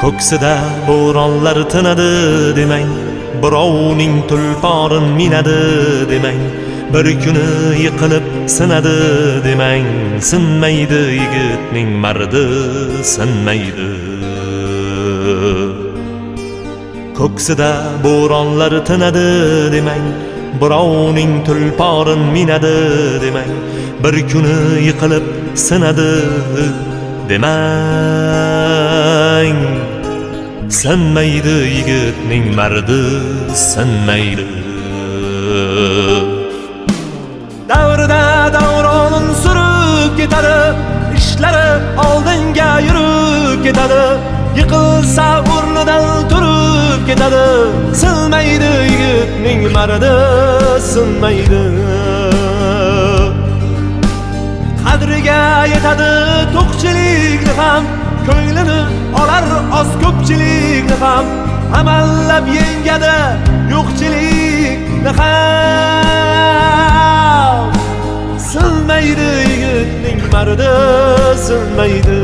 Ko'ksida bo'ronlar tinadi demang, birovning tulporin minadi demang, bir kuni yiqilib sinadi demang, sinmaydi yigitning mardi, sinmaydi. Ko'ksida bo'ronlar tinadi demang, birovning tulporin minadi demang, bir kuni yiqilib sinadi demang, sinmaydi yigitning mardi, sinmaydi. Davrida davronin surib ketadi, ishlari oldinga yurib ketadi, yiqilsa o'rnidan turib ketadi, sinmaydi yigitning mardi, sinmaydi. Qadriga yetadi to'qchilikni ham, ko'nglini olar oz ko'pchilikni ham, amallab yengadi yo'qchilikni ham, sinmaydi yigitning mardi, sinmaydi.